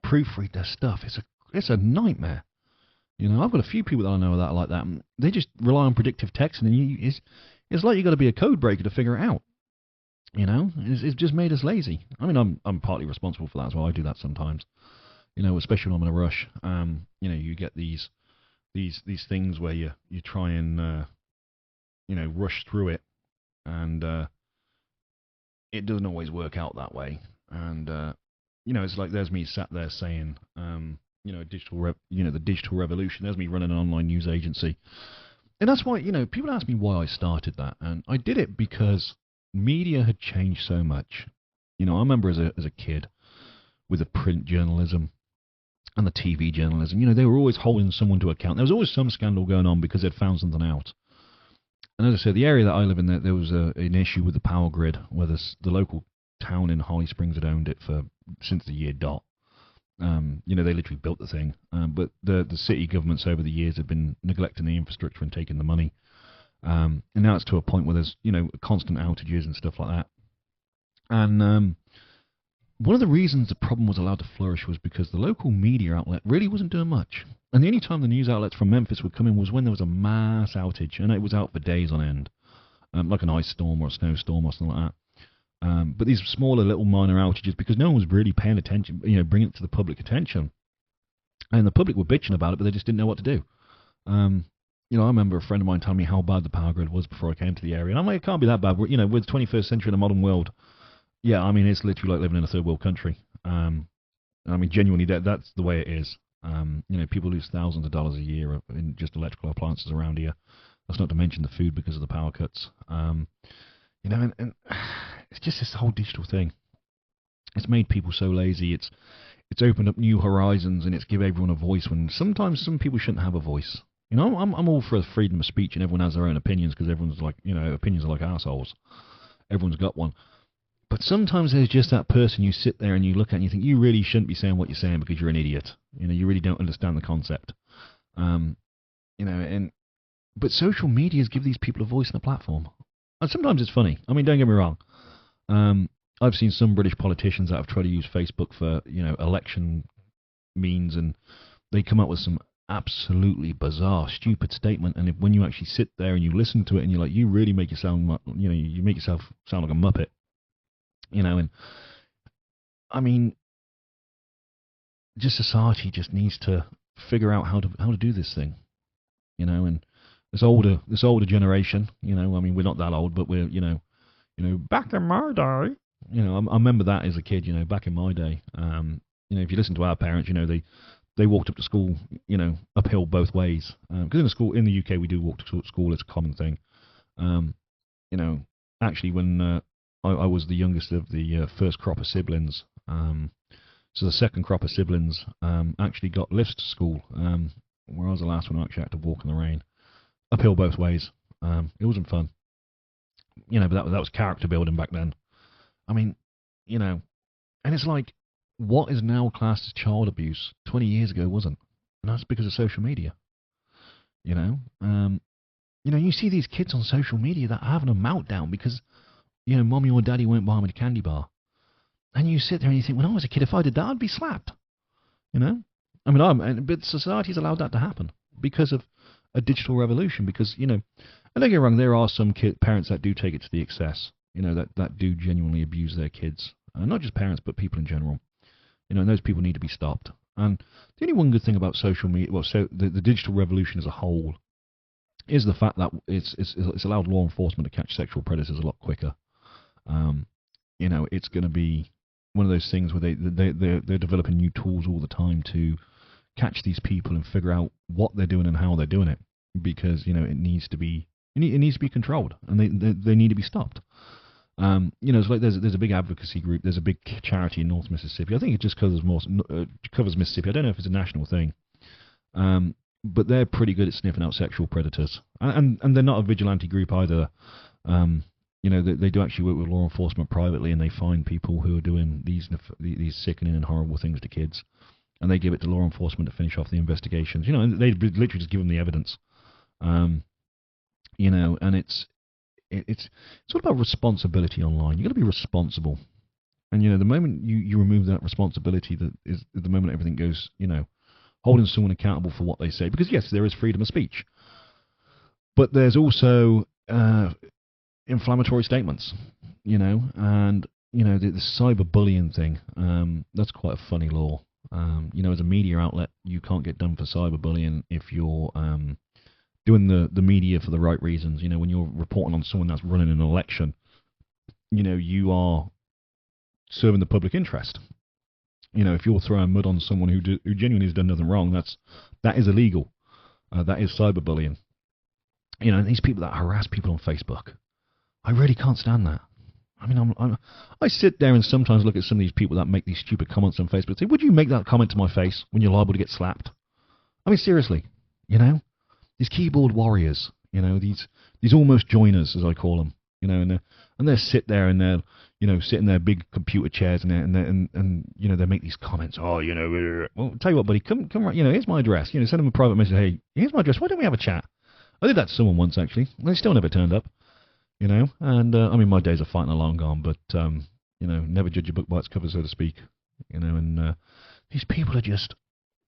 Speaker 1: proofread their stuff, it's a nightmare. I've got a few people that I know that are like that. And they just rely on predictive text, and it's like you've got to be a code breaker to figure it out. It's just made us lazy. I mean, I'm partly responsible for that as well. I do that sometimes. Especially when I'm in a rush. You get these things where you try and rush through it, and it doesn't always work out that way. And it's like there's me sat there saying, the digital revolution. There's me running an online news agency, and that's why people ask me why I started that, and I did it because media had changed so much. I remember as a kid with the print journalism and the TV journalism, they were always holding someone to account. There was always some scandal going on because they'd found something out. And as I said, the area that I live in, there was an issue with the power grid, where the local town in Holly Springs had owned it since the year dot. They literally built the thing, but the city governments over the years have been neglecting the infrastructure and taking the money. And now it's to a point where there's constant outages and stuff like that. And one of the reasons the problem was allowed to flourish was because the local media outlet really wasn't doing much. And the only time the news outlets from Memphis would come in was when there was a mass outage, and it was out for days on end, like an ice storm or a snowstorm or something like that. But these smaller little minor outages, because no one was really paying attention, bringing it to the public attention. And the public were bitching about it, but they just didn't know what to do. I remember a friend of mine telling me how bad the power grid was before I came to the area. And I'm like, it can't be that bad. We're the 21st century in a modern world. Yeah, I mean, it's literally like living in a third world country. Genuinely, that's the way it is. People lose thousands of dollars a year in just electrical appliances around here. That's not to mention the food because of the power cuts. And it's just this whole digital thing. It's made people so lazy. It's opened up new horizons, and it's give everyone a voice when sometimes some people shouldn't have a voice. I'm all for freedom of speech, and everyone has their own opinions because everyone's like, opinions are like assholes. Everyone's got one. But sometimes there's just that person you sit there and you look at and you think you really shouldn't be saying what you're saying because you're an idiot. You really don't understand the concept. But social medias give these people a voice and a platform. And sometimes it's funny. I mean, don't get me wrong. I've seen some British politicians that have tried to use Facebook for, election means, and they come up with some absolutely bizarre, stupid statement. And when you actually sit there and you listen to it, and you're like, you really make yourself, you make yourself sound like a muppet. And I mean, just society just needs to figure out how to do this thing, and this older generation, I mean, we're not that old, but we're, back in my day, I remember that as a kid, back in my day, if you listen to our parents, they walked up to school, uphill both ways, because in the UK, we do walk to school, it's a common thing, actually when, I was the youngest of the first crop of siblings. So the second crop of siblings actually got lifts to school, where I was the last one who actually had to walk in the rain. Uphill both ways. It wasn't fun. But that was character building back then. I mean, and it's like, what is now classed as child abuse 20 years ago wasn't. And that's because of social media. You see these kids on social media that are having a meltdown because mommy or daddy won't buy me the candy bar. And you sit there and you think, when I was a kid, if I did that, I'd be slapped. But society's allowed that to happen because of a digital revolution. Because, and don't get me wrong, there are some parents that do take it to the excess, that do genuinely abuse their kids. Not just parents, but people in general. And those people need to be stopped. And the only one good thing about social media, the digital revolution as a whole, is the fact that it's allowed law enforcement to catch sexual predators a lot quicker. It's going to be one of those things where they're developing new tools all the time to catch these people and figure out what they're doing and how they're doing it, because it needs to be controlled, and they need to be stopped. It's like there's a big advocacy group, there's a big charity in North Mississippi. I think it just covers Mississippi. I don't know if it's a national thing, but they're pretty good at sniffing out sexual predators, and they're not a vigilante group either. They do actually work with law enforcement privately, and they find people who are doing these sickening and horrible things to kids, and they give it to law enforcement to finish off the investigations. And they literally just give them the evidence. And it's all about responsibility online. You've got to be responsible. And, the moment you remove that responsibility, that is the moment everything goes, holding someone accountable for what they say. Because, yes, there is freedom of speech. But there's also inflammatory statements, and, the cyberbullying thing, that's quite a funny law. As a media outlet, you can't get done for cyberbullying if you're doing the media for the right reasons. When you're reporting on someone that's running an election, you are serving the public interest. If you're throwing mud on someone who genuinely has done nothing wrong, that is illegal. That is cyberbullying. And these people that harass people on Facebook, I really can't stand that. I mean, I sit there and sometimes look at some of these people that make these stupid comments on Facebook and say, would you make that comment to my face when you're liable to get slapped? I mean, seriously, these keyboard warriors, these almost joiners, as I call them, and they sit there and they're, sit in their big computer chairs and they make these comments. Oh, well, tell you what, buddy, come right, here's my address. Send them a private message. Hey, here's my address. Why don't we have a chat? I did that to someone once, actually. They still never turned up. And I mean, my days of fighting are long gone, but never judge a book by its cover, so to speak. And these people are just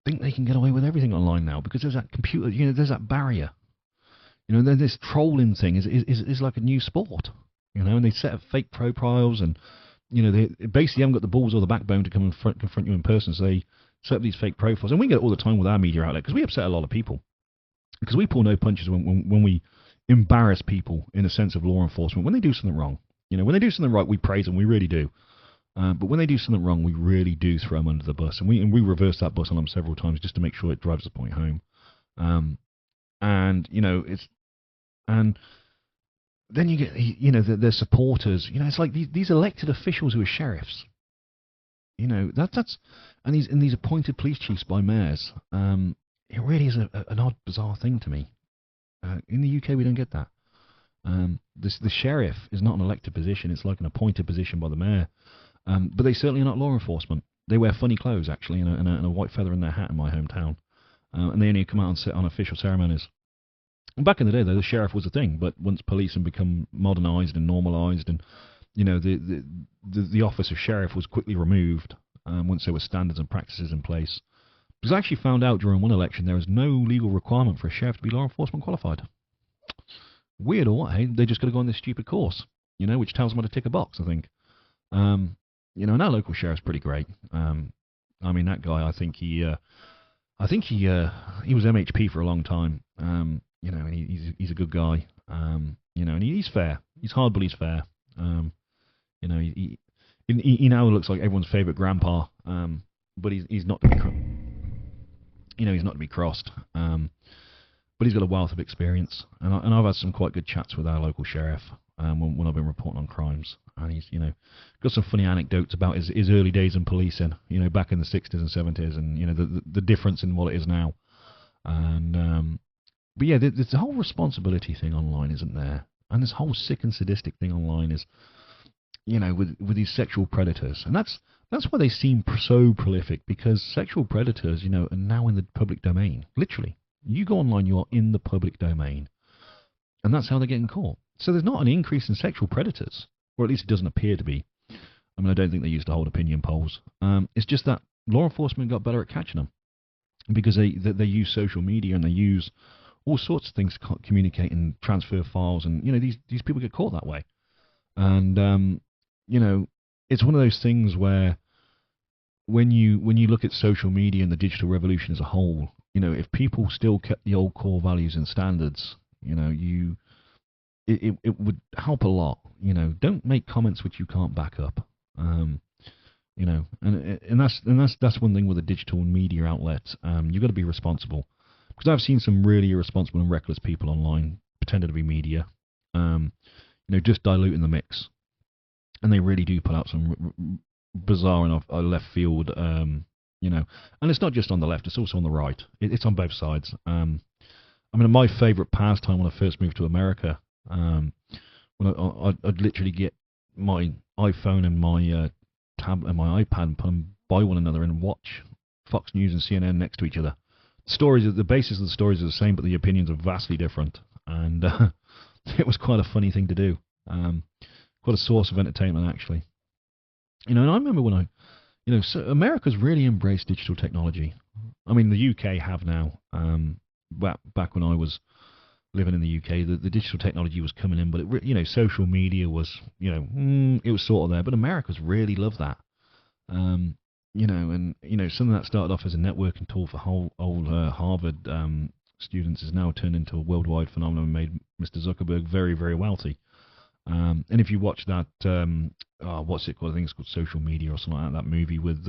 Speaker 1: think they can get away with everything online now because there's that computer, there's that barrier. This trolling thing is like a new sport. And they set up fake profiles, and they basically haven't got the balls or the backbone to come and confront you in person, so they set up these fake profiles. And we get it all the time with our media outlet because we upset a lot of people because we pull no punches when we embarrass people in the sense of law enforcement when they do something wrong. When they do something right, we praise them, we really do. But when they do something wrong, we really do throw them under the bus, and we reverse that bus on them several times just to make sure it drives the point home. And then you get their supporters. It's like these elected officials who are sheriffs. That's and these appointed police chiefs by mayors. It really is an odd, bizarre thing to me. In the UK, we don't get that. The sheriff is not an elected position; it's like an appointed position by the mayor. But they certainly are not law enforcement. They wear funny clothes, actually, and a white feather in their hat in my hometown. And they only come out and sit on official ceremonies. And back in the day, though, the sheriff was a thing. But once policing become modernised and normalised, and the office of sheriff was quickly removed once there were standards and practices in place. Because I actually found out during one election there is no legal requirement for a sheriff to be law enforcement qualified. Weird or what, hey? They just got to go on this stupid course, which tells them how to tick a box, I think. And our local sheriff's pretty great. I mean, that guy, I think he was MHP for a long time. And he's a good guy. And he's fair. He's hard, but he's fair. He now looks like everyone's favourite grandpa. But he's not to be he's not to be crossed. But he's got a wealth of experience, and I've had some quite good chats with our local sheriff when I've been reporting on crimes. And he's got some funny anecdotes about his early days in policing, back in the 60s and 70s, and the difference in what it is now. And but yeah, there's the whole responsibility thing online, isn't there? And this whole sick and sadistic thing online is, with these sexual predators, and that's why they seem so prolific, because sexual predators, are now in the public domain. Literally, you go online, you are in the public domain, and that's how they're getting caught. So there's not an increase in sexual predators, or at least it doesn't appear to be. I mean, I don't think they used to hold opinion polls. It's just that law enforcement got better at catching them because they use social media and they use all sorts of things to communicate and transfer files, and these people get caught that way. And it's one of those things where when you look at social media and the digital revolution as a whole, if people still kept the old core values and standards, it would help a lot. Don't make comments which you can't back up. And that's one thing with a digital media outlet. You've got to be responsible, because I've seen some really irresponsible and reckless people online pretending to be media, just diluting the mix, and they really do pull out some bizarre and left field, and it's not just on the left; it's also on the right. It's on both sides. I mean, my favourite pastime when I first moved to America, when I'd literally get my iPhone and my tab and my iPad and put them by one another and watch Fox News and CNN next to each other. The basis of the stories are the same, but the opinions are vastly different. And it was quite a funny thing to do. Quite a source of entertainment, actually. And I remember when so America's really embraced digital technology. I mean, the UK have now. Back when I was living in the UK, the digital technology was coming in, but social media was, it was sort of there. But America's really loved that. Something that started off as a networking tool for old Harvard students is now turned into a worldwide phenomenon and made Mr. Zuckerberg very, very wealthy. And if you watch that, what's it called? I think it's called Social Media or something like that. That movie with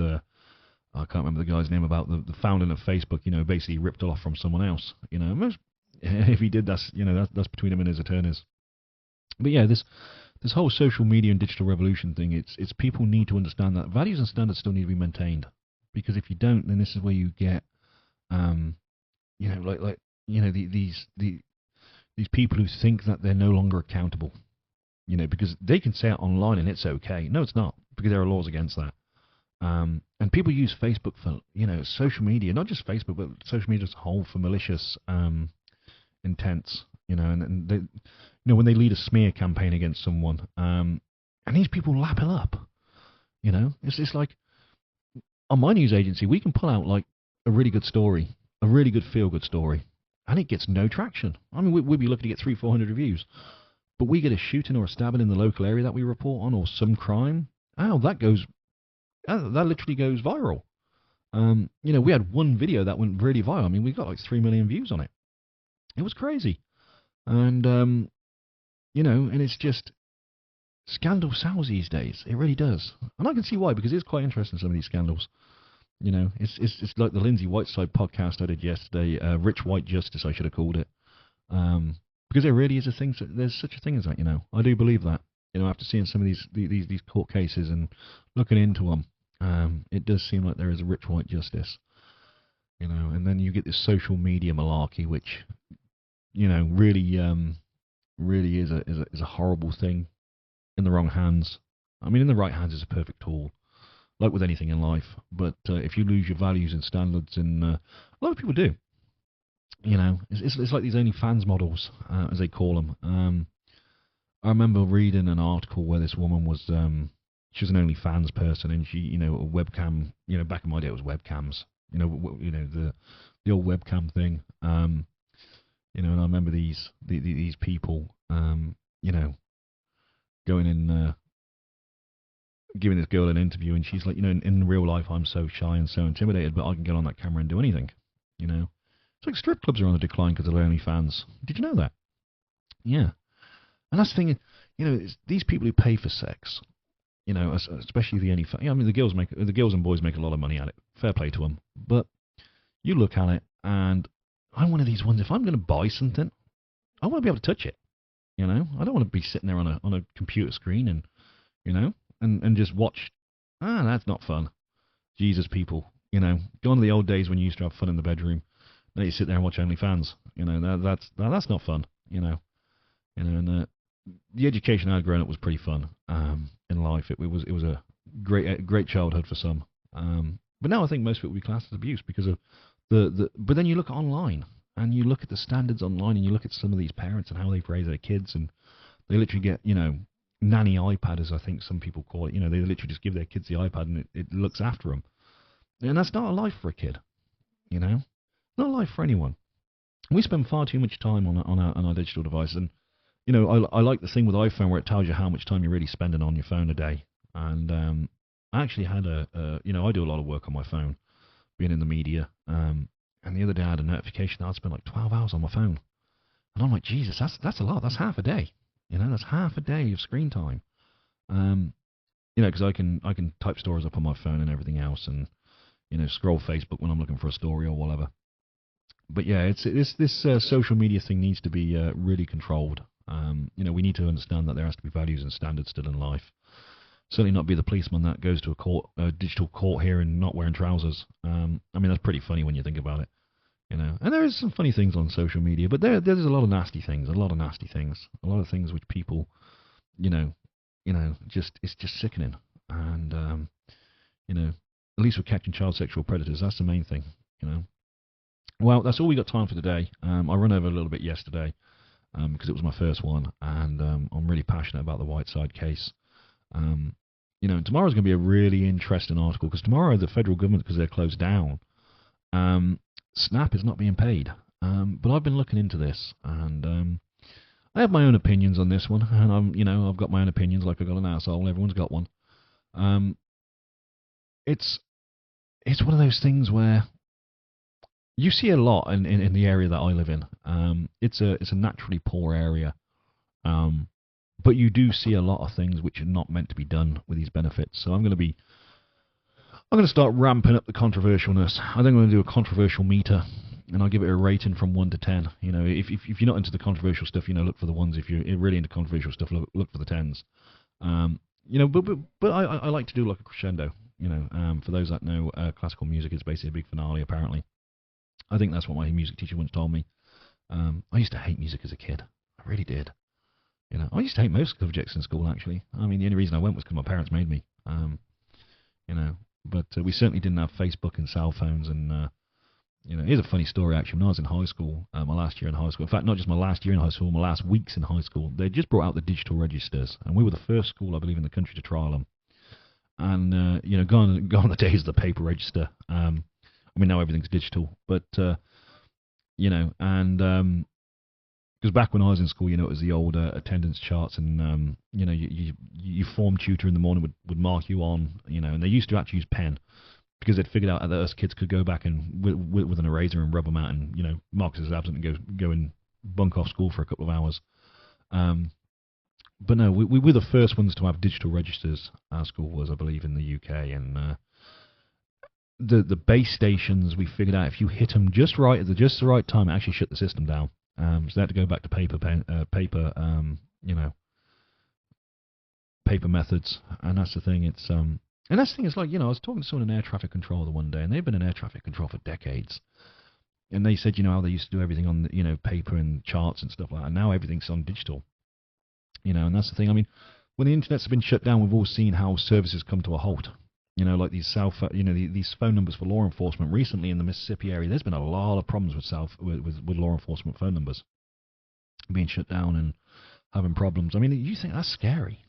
Speaker 1: I can't remember the guy's name, about the founding of Facebook. Basically ripped it off from someone else. If he did, that's between him and his attorneys. But yeah, this whole social media and digital revolution thing, it's people need to understand that values and standards still need to be maintained, because if you don't, then this is where you get, these people who think that they're no longer accountable, because they can say it online and it's okay. No, it's not, because there are laws against that. And people use Facebook for, social media, not just Facebook, but social media as a whole, for malicious intents, and they, when they lead a smear campaign against someone, and these people lap it up, it's like, on my news agency, we can pull out like a really good story, a really good feel-good story, and it gets no traction. I mean, we'd be lucky to get 300-400 reviews, but we get a shooting or a stabbing in the local area that we report on, or some crime. That literally goes viral. We had one video that went really viral. I mean, we got like 3 million views on it. It was crazy. And, and it's just, scandal sells these days. It really does. And I can see why, because it's quite interesting, some of these scandals. It's like the Lindsay Whiteside podcast I did yesterday, Rich White Justice, I should have called it. Because there really is a thing, there's such a thing as that, I do believe that. After seeing some of these court cases and looking into them, it does seem like there is a rich white justice, and then you get this social media malarkey, which, really is a horrible thing in the wrong hands. I mean, in the right hands, it's a perfect tool, like with anything in life. But if you lose your values and standards, and a lot of people do, it's like these OnlyFans models, as they call them. I remember reading an article where this woman was, she was an OnlyFans person, and she, a webcam, back in my day it was webcams, the old webcam thing, and I remember these people, going in, giving this girl an interview, and she's like, in real life I'm so shy and so intimidated, but I can get on that camera and do anything, It's like strip clubs are on the decline because of OnlyFans. Did you know that? Yeah. And that's the thing, it's these people who pay for sex, especially the OnlyFans. I mean, the girls and boys make a lot of money at it. Fair play to them. But you look at it, and I'm one of these ones. If I'm going to buy something, I want to be able to touch it. I don't want to be sitting there on a computer screen and just watch. That's not fun. Jesus, people, gone to the old days when you used to have fun in the bedroom. Now you sit there and watch OnlyFans. That's not fun. And the education I had growing up was pretty fun in life. It was a great childhood for some. But now I think most of it would be classed as abuse because of but then you look online and you look at the standards online and you look at some of these parents and how they've raised their kids, and they literally get, nanny iPad, as I think some people call it. They literally just give their kids the iPad and it looks after them. And that's not a life for a kid, Not a life for anyone. We spend far too much time on our digital devices, and I like the thing with iPhone where it tells you how much time you're really spending on your phone a day. And I actually had I do a lot of work on my phone, being in the media. And the other day I had a notification that I'd spent like 12 hours on my phone. And I'm like, Jesus, that's a lot. That's half a day. That's half a day of screen time. Because I can type stories up on my phone and everything else, and scroll Facebook when I'm looking for a story or whatever. But yeah, this social media thing needs to be really controlled. We need to understand that there has to be values and standards still in life. Certainly not be the policeman that goes to a digital court here and not wearing trousers. I mean, that's pretty funny when you think about it. And there is some funny things on social media, but there's a lot of nasty things, a lot of things which people, it's just sickening. And at least we're catching child sexual predators. That's the main thing. Well, that's all we got time for today. I ran over a little bit yesterday. because it was my first one, and I'm really passionate about the Whiteside case. Tomorrow's going to be a really interesting article, because tomorrow the federal government, because they're closed down, SNAP is not being paid. But I've been looking into this, and I have my own opinions on this one, and I've got my own opinions, like I got an asshole. Everyone's got one. It's one of those things where you see a lot in the area that I live in. It's a naturally poor area, but you do see a lot of things which are not meant to be done with these benefits. So I'm going to start ramping up the controversialness. I think I'm going to do a controversial meter, and I'll give it a rating from 1 to 10. If you're not into the controversial stuff, look for the ones. If you're really into controversial stuff, look for the 10s. But I like to do like a crescendo. For those that know, classical music is basically a big finale, apparently. I think that's what my music teacher once told me. I used to hate music as a kid. I really did. I used to hate most subjects in school, actually. I mean, the only reason I went was because my parents made me. But we certainly didn't have Facebook and cell phones. And, here's a funny story, actually. When I was in high school, my last year in high school, in fact, not just my last year in high school, my last weeks in high school, they just brought out the digital registers. And we were the first school, I believe, in the country to trial them. And, gone the days of the paper register. Now everything's digital. But, because back when I was in school, it was the old attendance charts, and your form tutor in the morning would mark you on, and they used to actually use pen, because they'd figured out that us kids could go back and with an eraser and rub them out, and mark us as absent and go and bunk off school for a couple of hours. But no, we were the first ones to have digital registers. Our school was, I believe, in the UK, and the base stations, we figured out if you hit them just right at just the right time, it actually shut the system down. So they had to go back to paper methods, and that's the thing. And that's the thing. It's like, I was talking to someone in air traffic control the one day, and they've been in air traffic control for decades, and they said, how they used to do everything on paper and charts and stuff like that, and now everything's on digital. And that's the thing. I mean, when the internet's been shut down, we've all seen how services come to a halt. Like these these phone numbers for law enforcement. Recently in the Mississippi area, there's been a lot of problems with law enforcement phone numbers being shut down and having problems. I mean, you think that's scary?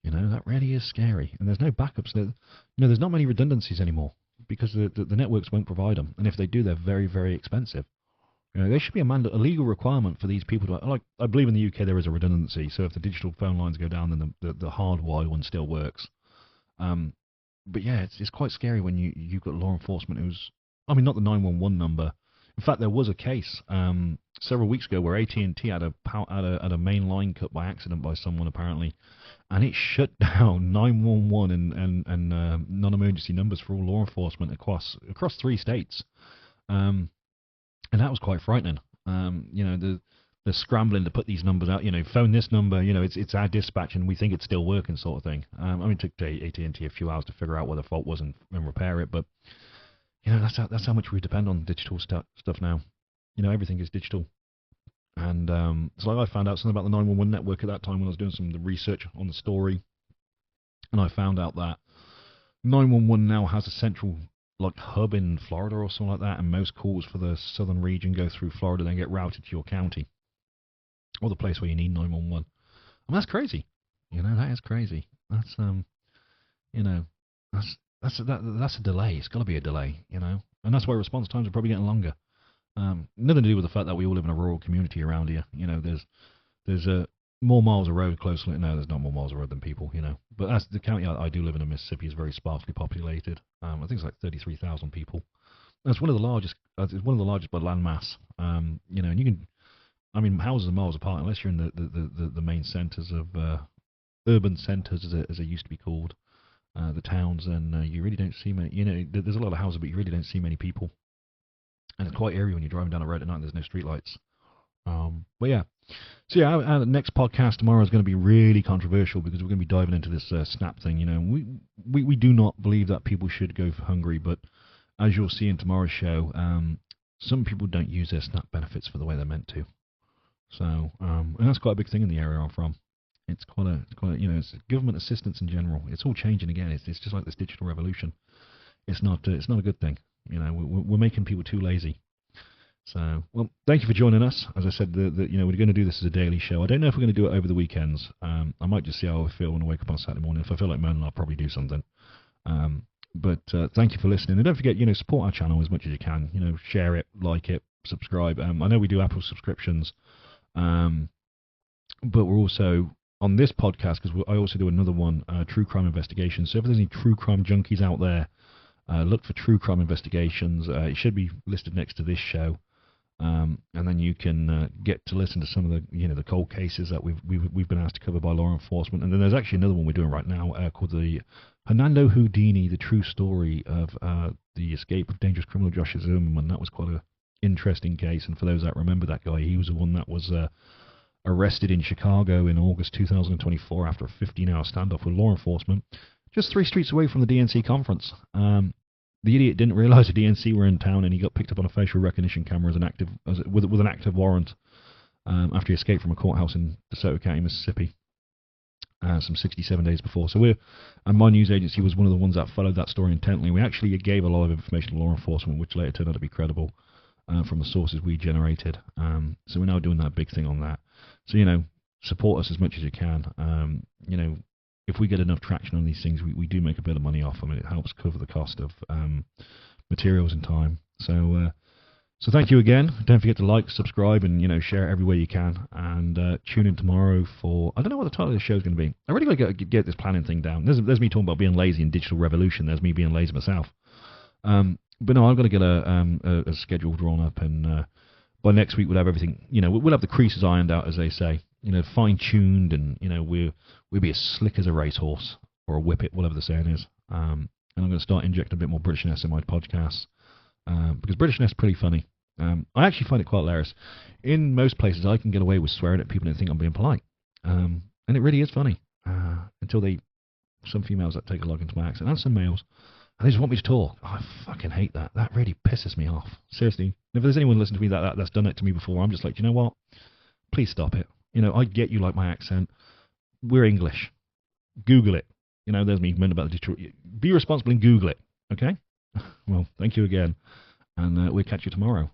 Speaker 1: That really is scary. And there's no backups. There's not many redundancies anymore, because the networks won't provide them. And if they do, they're very, very expensive. There should be a legal requirement for these people to, like, I believe in the UK there is a redundancy. So if the digital phone lines go down, then the hardwired one still works. But yeah, it's quite scary when you've got law enforcement who's, not the 911 number. In fact, there was a case several weeks ago where AT&T had a main line cut by accident by someone, apparently, and it shut down 911 and non-emergency numbers for all law enforcement across 3 states, and that was quite frightening. They're scrambling to put these numbers out. Phone this number. It's our dispatch, and we think it's still working, sort of thing. It took AT&T a few hours to figure out what the fault was and repair it. But that's how much we depend on digital stuff now. Everything is digital. And so I found out something about the 911 network at that time when I was doing some of the research on the story, and I found out that 911 now has a central hub in Florida or something like that, and most calls for the southern region go through Florida, then get routed to your county, or the place where you need 911. That's crazy. That is crazy. That's that's a delay. It's got to be a delay. And that's why response times are probably getting longer. Nothing to do with the fact that we all live in a rural community around here. There's more miles of road closer. No, there's not more miles of road than people. But that's the county I do live in Mississippi is very sparsely populated. I think it's like 33,000 people. It's one of the largest. It's one of the largest by landmass. And you can. Houses are miles apart unless you're in the main centres of urban centres, as they used to be called, the towns, and you really don't see many. There's a lot of houses, but you really don't see many people, and it's quite eerie when you're driving down the road at night and there's no streetlights. But yeah, so yeah, our next podcast tomorrow is going to be really controversial because we're going to be diving into this SNAP thing. We do not believe that people should go hungry, but as you'll see in tomorrow's show, some people don't use their SNAP benefits for the way they're meant to. So, and that's quite a big thing in the area I'm from. It's quite a it's government assistance in general. It's all changing again. It's just like this digital revolution. It's not a good thing. We're making people too lazy. So, well, thank you for joining us. As I said, we're going to do this as a daily show. I don't know if we're going to do it over the weekends. I might just see how I feel when I wake up on Saturday morning. If I feel like moaning, I'll probably do something. But thank you for listening. And don't forget, support our channel as much as you can. Share it, like it, subscribe. I know we do Apple subscriptions, but we're also on this podcast because I also do another one, True Crime Investigations. So if there's any true crime junkies out there, look for True Crime Investigations. It should be listed next to this show. And then you can get to listen to some of the cold cases that we've been asked to cover by law enforcement. And then there's actually another one we're doing right now called the Hernando Houdini, the true story of the escape of dangerous criminal Joshua Zimmerman. That was quite an interesting case. And for those that remember that guy, he was the one that was arrested in Chicago in August 2024 after a 15-hour standoff with law enforcement, just 3 streets away from the DNC conference. The idiot didn't realize the DNC were in town, and he got picked up on a facial recognition camera with an active warrant after he escaped from a courthouse in DeSoto County, Mississippi, some 67 days before. So my news agency was one of the ones that followed that story intently. We actually gave a lot of information to law enforcement, which later turned out to be credible from the sources we generated. So we're now doing that big thing on that. So support us as much as you can. If we get enough traction on these things, we do make a bit of money off them, and it helps cover the cost of materials and time. So thank you again. Don't forget to like, subscribe, and share it everywhere you can. And tune in tomorrow for, I don't know what the title of the show is going to be. I really got to get this planning thing down. There's me talking about being lazy in digital revolution. There's me being lazy myself. But no, I've got to get a schedule drawn up, and by next week we'll have everything. We'll have the creases ironed out, as they say. Fine-tuned, and we'll be as slick as a racehorse or a whippet, whatever the saying is. And I'm going to start injecting a bit more Britishness in my podcasts because Britishness is pretty funny. I actually find it quite hilarious. In most places, I can get away with swearing at people and think I'm being polite, and it really is funny until some females that take a log into my accent, and some males, and they just want me to talk. I fucking hate that. That really pisses me off. Seriously, if there's anyone listening to me that's done it to me before, I'm just like, you know what? Please stop it. I get you like my accent. We're English. Google it. There's me moaning about the Detroit. Be responsible and Google it. Okay? Well, thank you again. And we'll catch you tomorrow.